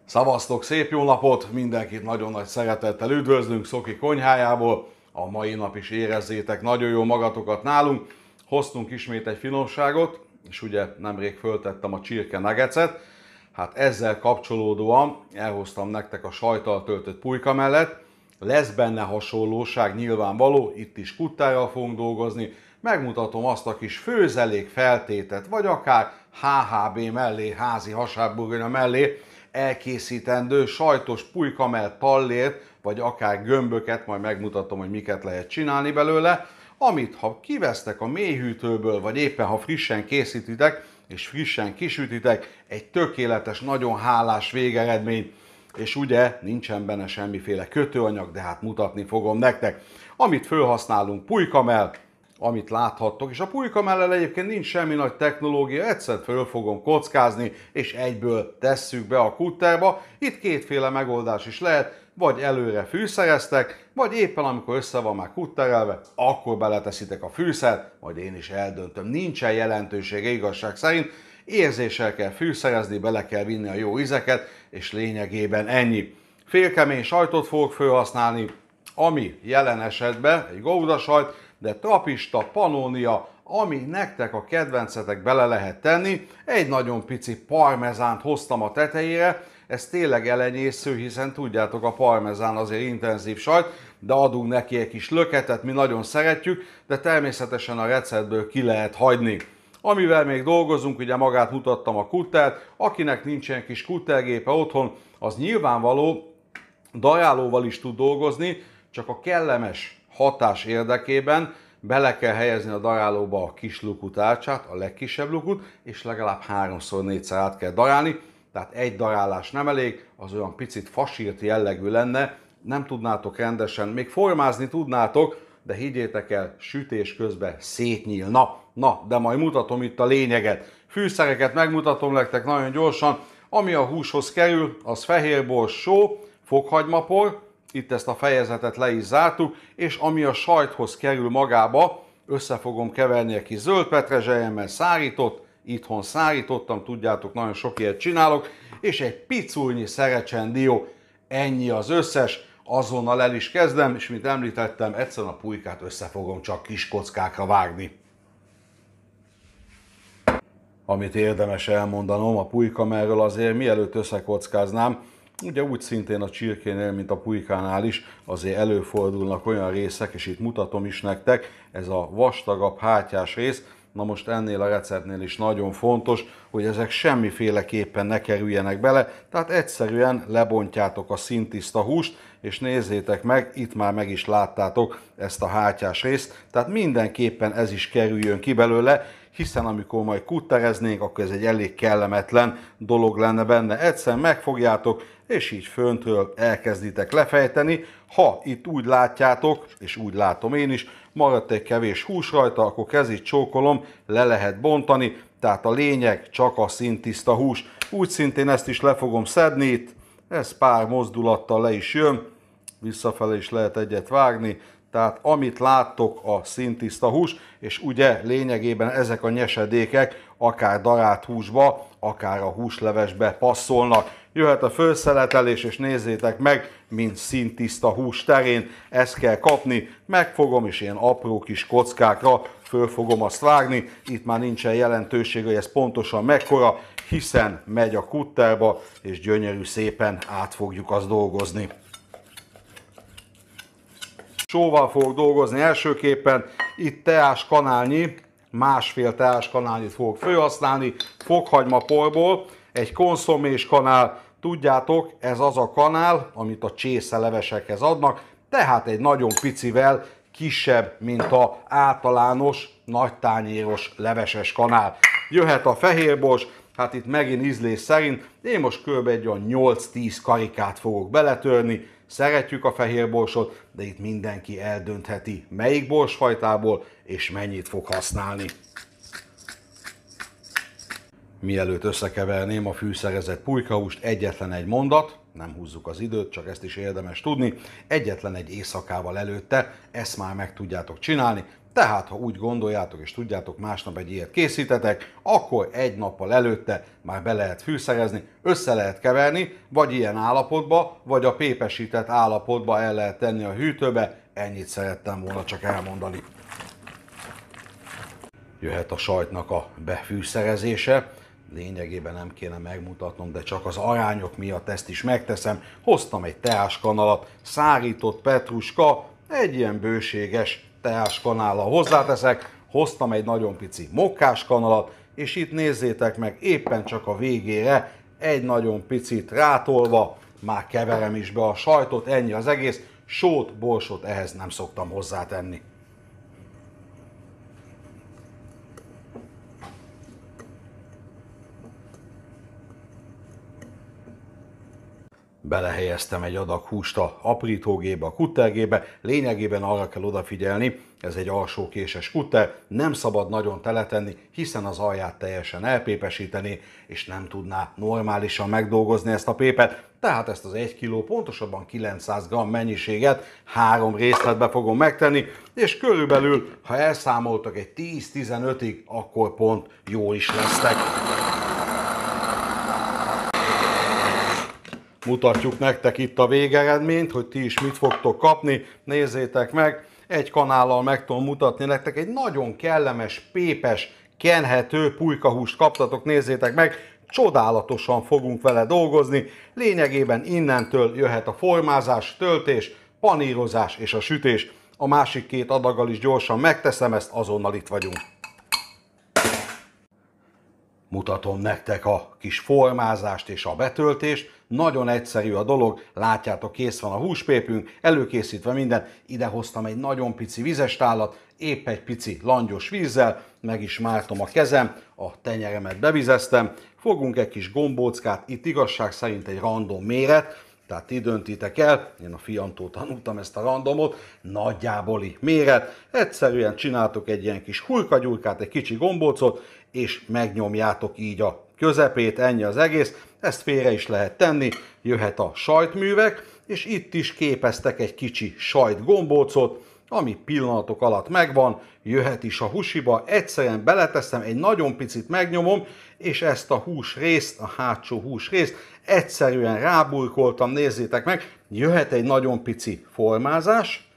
Szavaztok, szép jó napot! Mindenkit nagyon nagy szeretettel üdvözlünk Szoki konyhájából. A mai nap is érezzétek nagyon jó magatokat nálunk. Hoztunk ismét egy finomságot, és ugye nemrég föltettem a csirke nuggetset. Hát ezzel kapcsolódóan elhoztam nektek a sajttal töltött pulyka mellett. Lesz benne hasonlóság nyilvánvaló, itt is kuttárral fogunk dolgozni. Megmutatom azt a kis főzelék feltétet, vagy akár HHB mellé, házi hasábburgonya mellé elkészítendő sajtos pulykamell tallért, vagy akár gömböket, majd megmutatom, hogy miket lehet csinálni belőle, amit ha kivesztek a mélyhűtőből, vagy éppen ha frissen készítitek, és frissen kisütitek, egy tökéletes, nagyon hálás végeredmény, és ugye nincsen benne semmiféle kötőanyag, de hát mutatni fogom nektek. Amit felhasználunk, pulykamell, amit láthattok, és a pulykamellel egyébként nincs semmi nagy technológia, egyszer föl fogom kockázni, és egyből tesszük be a kutterba. Itt kétféle megoldás is lehet, vagy előre fűszereztek, vagy éppen amikor össze van már kutterelve, akkor beleteszitek a fűszert, majd én is eldöntöm. Nincsen jelentősége igazság szerint, érzéssel kell fűszerezni, bele kell vinni a jó ízeket, és lényegében ennyi. Félkemény sajtot fogok felhasználni, ami jelen esetben egy gouda sajt, de trapista, pannonia, ami nektek a kedvencetek, bele lehet tenni. Egy nagyon pici parmezánt hoztam a tetejére, ez tényleg elenyésző, hiszen tudjátok, a parmezán azért intenzív sajt, de adunk neki egy kis löketet, mi nagyon szeretjük, de természetesen a receptből ki lehet hagyni. Amivel még dolgozunk, ugye magát mutattam a kuttert, akinek nincsen kis kuttergépe otthon, az nyilvánvaló darálóval is tud dolgozni, csak a kellemes hatás érdekében bele kell helyezni a darálóba a kis lukú tálcsát, a legkisebb lukut, és legalább 3-4-szer át kell darálni, tehát egy darálás nem elég, az olyan picit fasírt jellegű lenne, nem tudnátok rendesen, még formázni tudnátok, de higgyétek el, sütés közben szétnyílna. Na, de majd mutatom itt a lényeget. Fűszereket megmutatom nektek nagyon gyorsan, ami a húshoz kerül, az fehérbors, só, fokhagymapor, itt ezt a fejezetet le is zártuk, és ami a sajthoz kerül magába, össze fogom keverni egy kis zöld petrezselyemmel szárított, itthon szárítottam, tudjátok, nagyon sok ilyet csinálok, és egy piculnyi szerecsendió, ennyi az összes, azonnal el is kezdem, és mint említettem, egyszerűen a pulykát össze fogom csak kis kockákra vágni. Amit érdemes elmondanom a pulykamellről azért, mielőtt összekockáznám, ugye úgy szintén a csirkénél, mint a pulykánál is, azért előfordulnak olyan részek, és itt mutatom is nektek, ez a vastagabb háttyás rész. Na most ennél a receptnél is nagyon fontos, hogy ezek semmiféleképpen ne kerüljenek bele, tehát egyszerűen lebontjátok a színtiszta húst, és nézzétek meg, itt már meg is láttátok ezt a háttyás részt, tehát mindenképpen ez is kerüljön ki belőle, hiszen amikor majd kuttereznénk, akkor ez egy elég kellemetlen dolog lenne benne. Egyszerűen megfogjátok, és így föntről elkezditek lefejteni. Ha itt úgy látjátok, és úgy látom én is, maradt egy kevés hús rajta, akkor kezét csókolom, le lehet bontani, tehát a lényeg csak a színtiszta hús. Úgy szintén ezt is le fogom szedni itt, ez pár mozdulattal le is jön, visszafele is lehet egyet vágni, tehát amit láttok, a színtiszta hús, és ugye lényegében ezek a nyesedékek akár darált húsba, akár a húslevesbe passzolnak. Jöhet a fölszeletelés, és nézzétek meg, mint színtiszta hús terén, ezt kell kapni, megfogom, és ilyen apró kis kockákra föl fogom azt vágni. Itt már nincsen jelentőség, hogy ez pontosan mekkora, hiszen megy a kutterba, és gyönyörű szépen át fogjuk azt dolgozni. Sóval fogok dolgozni elsőképpen, itt teáskanálnyi, másfél teáskanálnyit fogok felhasználni, fokhagymaporból, egy konszomés kanál, tudjátok, ez az a kanál, amit a csészelevesekhez adnak, tehát egy nagyon picivel kisebb, mint az általános, nagytányéros leveses kanál. Jöhet a fehérbors, hát itt megint ízlés szerint, én most kb. Egy 8-10 karikát fogok beletörni. Szeretjük a fehérborsot, de itt mindenki eldöntheti, melyik borsfajtából és mennyit fog használni. Mielőtt összekeverném a fűszerezett pulykahúst, egyetlen egy mondat, nem húzzuk az időt, csak ezt is érdemes tudni, egyetlen egy éjszakával előtte, ezt már meg tudjátok csinálni, Tehát, ha úgy gondoljátok és tudjátok, másnap egy ilyet készítetek, akkor egy nappal előtte már be lehet fűszerezni, össze lehet keverni, vagy ilyen állapotba, vagy a pépesített állapotba el lehet tenni a hűtőbe. Ennyit szerettem volna csak elmondani. Jöhet a sajtnak a befűszerezése. Lényegében nem kéne megmutatnom, de csak az arányok miatt ezt is megteszem. Hoztam egy teáskanalat, szárított petruska, egy ilyen bőséges teáskanállal hozzáteszek, hoztam egy nagyon pici mokkáskanalat, és itt nézzétek meg, éppen csak a végére egy nagyon picit rátolva, már keverem is be a sajtot, ennyi az egész, sót, borsot ehhez nem szoktam hozzátenni. Belehelyeztem egy adag húst a aprítógébe, a kuttergébe, lényegében arra kell odafigyelni, ez egy alsókéses kutter, nem szabad nagyon teletenni, hiszen az alját teljesen elpépesíteni, és nem tudná normálisan megdolgozni ezt a pépet, tehát ezt az 1 kg, pontosabban 900 g mennyiséget 3 részletbe fogom megtenni, és körülbelül, ha elszámoltak egy 10-15-ig, akkor pont jól is lesztek. Mutatjuk nektek itt a végeredményt, hogy ti is mit fogtok kapni. Nézzétek meg, egy kanállal meg tudom mutatni nektek, egy nagyon kellemes, pépes, kenhető pulykahúst kaptatok, nézzétek meg, csodálatosan fogunk vele dolgozni. Lényegében innentől jöhet a formázás, töltés, panírozás és a sütés. A másik 2 adaggal is gyorsan megteszem, ezt azonnal itt vagyunk. Mutatom nektek a kis formázást és a betöltést. Nagyon egyszerű a dolog, látjátok, kész van a húspépünk, előkészítve minden. Ide hoztam egy nagyon pici vizes tálat, épp egy pici langyos vízzel, meg is mártom a kezem, a tenyeremet bevizeztem. Fogunk egy kis gombóckát, itt igazság szerint egy random méret, tehát ti döntitek el, én a fiamtól tanultam ezt a randomot, nagyjáboli méret. Egyszerűen csináltok egy ilyen kis hurkagyurkát, egy kicsi gombócot, és megnyomjátok így a közepét, ennyi az egész. Ezt félre is lehet tenni, jöhet a sajtművek, és itt is képeztek egy kicsi sajtgombócot, ami pillanatok alatt megvan, jöhet is a húsiba, egyszerűen beleteszem, egy nagyon picit megnyomom, és ezt a húsrészt, a hátsó húsrészt egyszerűen ráburkoltam, nézzétek meg, jöhet egy nagyon pici formázás,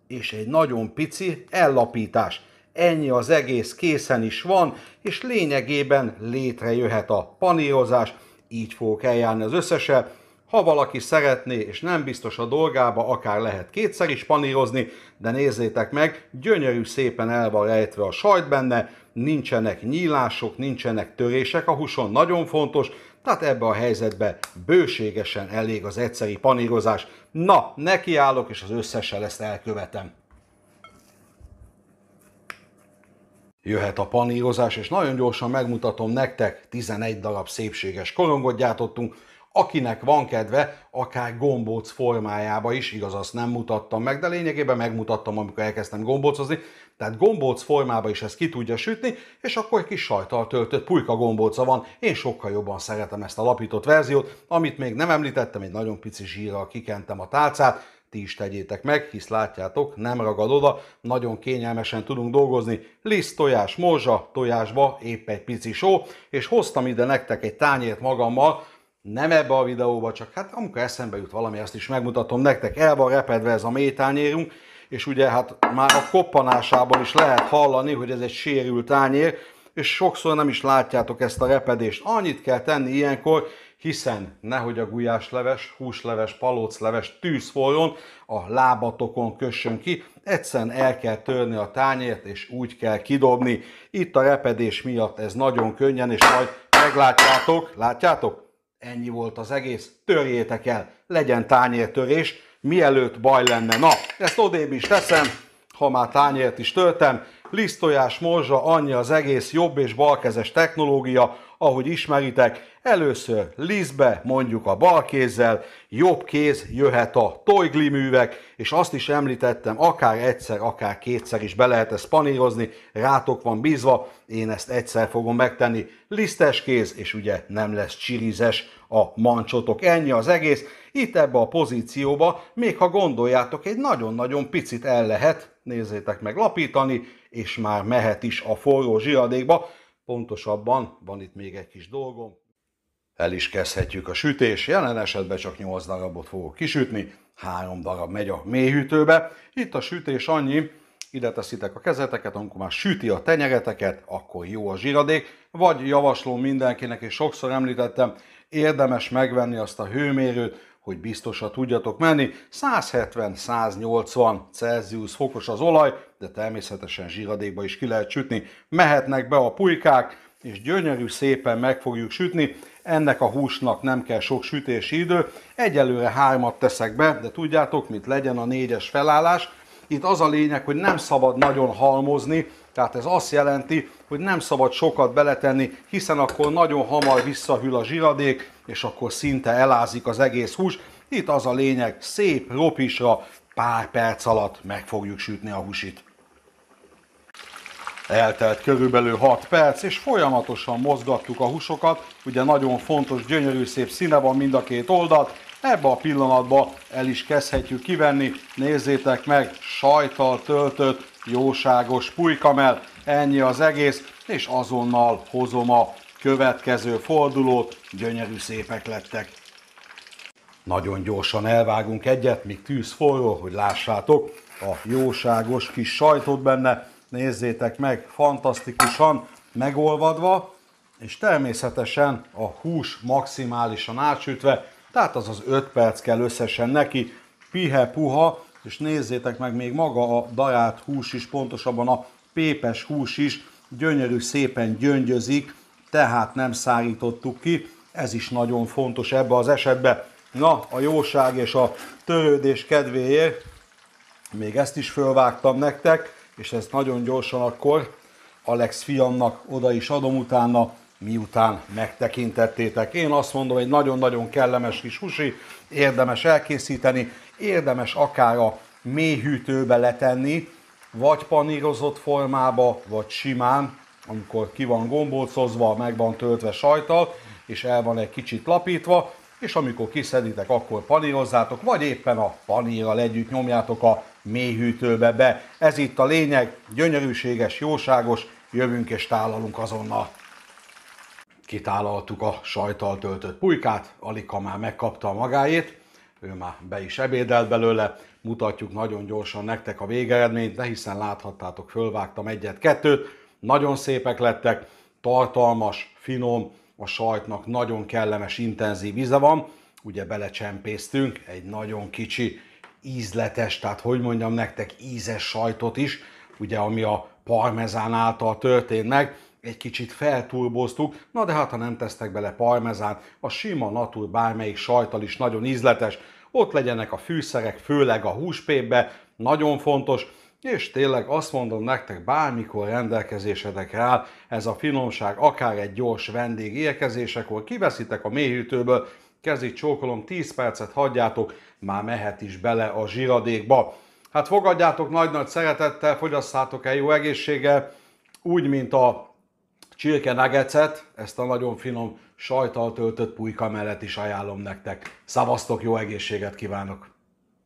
és egy nagyon pici ellapítás. Ennyi az egész, készen is van, és lényegében létrejöhet a panírozás, így fogok eljárni az összessel. Ha valaki szeretné, és nem biztos a dolgába, akár lehet 2-szer is panírozni, de nézzétek meg, gyönyörű szépen el van rejtve a sajt benne, nincsenek nyílások, nincsenek törések a húson, nagyon fontos, tehát ebbe a helyzetbe bőségesen elég az egyszeri panírozás. Na, nekiállok, és az összessel ezt elkövetem. Jöhet a panírozás, és nagyon gyorsan megmutatom nektek, 11 darab szépséges korongot gyártottunk. Akinek van kedve, akár gombóc formájába is, igaz, azt nem mutattam meg, de lényegében megmutattam, amikor elkezdtem gombócozni. Tehát gombóc formába is ezt ki tudja sütni, és akkor egy kis sajttal töltött pulyka gombóca van. Én sokkal jobban szeretem ezt a lapított verziót, amit még nem említettem, egy nagyon pici zsírral kikentem a tálcát. Ti is tegyétek meg, hisz látjátok, nem ragad oda, nagyon kényelmesen tudunk dolgozni. Liszt, tojás, morzsa, tojásba épp egy pici só, és hoztam ide nektek egy tányért magammal, nem ebbe a videóba, csak hát amikor eszembe jut valami, azt is megmutatom nektek. El van repedve ez a mélytányérunk, és ugye hát már a koppanásából is lehet hallani, hogy ez egy sérült tányér, és sokszor nem is látjátok ezt a repedést. Annyit kell tenni ilyenkor, hiszen nehogy a gulyásleves, húsleves, palócleves tűzforron a lábatokon kössön ki, egyszerűen el kell törni a tányért, és úgy kell kidobni. Itt a repedés miatt ez nagyon könnyen, és majd meglátjátok, látjátok? Ennyi volt az egész, törjétek el, legyen tányértörés, mielőtt baj lenne. Na, ezt odébb is teszem, ha már tányért is törtem. Liszttojás, morzsa, annyi az egész, jobb és balkezes technológia, ahogy ismeritek. Először lisztbe, mondjuk a bal kézzel, jobb kéz jöhet a tojgliművek, és azt is említettem, akár egyszer, akár 2-szer is be lehet ezt panírozni, rátok van bízva, én ezt egyszer fogom megtenni. Lisztes kéz, és ugye nem lesz csirizes a mancsotok. Ennyi az egész. Itt ebbe a pozícióba, még ha gondoljátok, egy nagyon-nagyon picit el lehet, nézzétek meg, lapítani, és már mehet is a forró zsiradékba. Pontosabban van itt még egy kis dolgom. El is kezdhetjük a sütés, jelen esetben csak 8 darabot fogok kisütni, 3 darab megy a mélyhűtőbe. Itt a sütés annyi, ide teszitek a kezeteket, amikor már süti a tenyereteket, akkor jó a zsiradék, vagy javaslom mindenkinek, és sokszor említettem, érdemes megvenni azt a hőmérőt, hogy biztosan tudjatok menni. 170-180 Celsius fokos az olaj, de természetesen zsiradékba is ki lehet sütni. Mehetnek be a pulykák, és gyönyörű szépen meg fogjuk sütni. Ennek a húsnak nem kell sok sütési idő. Egyelőre 3-at teszek be, de tudjátok, mit legyen a 4-es felállás. Itt az a lényeg, hogy nem szabad nagyon halmozni, tehát ez azt jelenti, hogy nem szabad sokat beletenni, hiszen akkor nagyon hamar visszahűl a zsiradék, és akkor szinte elázik az egész hús. Itt az a lényeg, szép ropisra pár perc alatt meg fogjuk sütni a húsit. Eltelt körülbelül 6 perc, és folyamatosan mozgattuk a húsokat. Ugye nagyon fontos, gyönyörű szép színe van mind a két oldalt. Ebbe a pillanatban el is kezdhetjük kivenni. Nézzétek meg, sajttal töltött, jóságos pulykamell. Ennyi az egész, és azonnal hozom a következő fordulót. Gyönyörű szépek lettek. Nagyon gyorsan elvágunk egyet, míg tűz forró, hogy lássátok a jóságos kis sajtot benne. Nézzétek meg, fantasztikusan megolvadva, és természetesen a hús maximálisan átsütve, tehát az 5 perc kell összesen neki, pihe-puha, és nézzétek meg, még maga a darált hús is, pontosabban a pépes hús is gyönyörű szépen gyöngyözik, tehát nem szárítottuk ki, ez is nagyon fontos ebbe az esetben. Na, a jóság és a törődés kedvéért még ezt is fölvágtam nektek, és ezt nagyon gyorsan akkor Alex fiamnak oda is adom utána, miután megtekintettétek. Én azt mondom, egy nagyon-nagyon kellemes kis husi, érdemes elkészíteni, érdemes akár a mélyhűtőbe letenni, vagy panírozott formába, vagy simán, amikor ki van gombócozva, meg van töltve sajttal, és el van egy kicsit lapítva, és amikor kiszeditek, akkor panírozzátok, vagy éppen a panírral együtt nyomjátok a mélyhűtőbe be. Ez itt a lényeg, gyönyörűséges, jóságos, jövünk és tálalunk azonnal. Kitálaltuk a sajttal töltött pulykát, Alika már megkapta a magáét, ő már be is ebédelt belőle, mutatjuk nagyon gyorsan nektek a végeredményt, de hiszen láthattátok, fölvágtam egyet-kettőt, nagyon szépek lettek, tartalmas, finom, a sajtnak nagyon kellemes, intenzív íze van, ugye belecsempésztünk egy nagyon kicsi ízletes, tehát hogy mondjam nektek, ízes sajtot is, ugye ami a parmezán által történt meg, egy kicsit felturboztuk, na de hát ha nem tesztek bele parmezán, a sima natur bármelyik sajttal is nagyon ízletes, ott legyenek a fűszerek, főleg a húspépbe, nagyon fontos, és tényleg azt mondom nektek, bármikor rendelkezésedekre áll ez a finomság, akár egy gyors vendég érkezésekor, kiveszitek a mélyhűtőből, kezit csókolom, 10 percet hagyjátok, már mehet is bele a zsiradékba. Hát fogadjátok nagy-nagy szeretettel, fogyasszátok el jó egészséggel, úgy, mint a csirke nuggetset, ezt a nagyon finom sajttal töltött pulyka mellett is ajánlom nektek. Szavaztok, jó egészséget kívánok!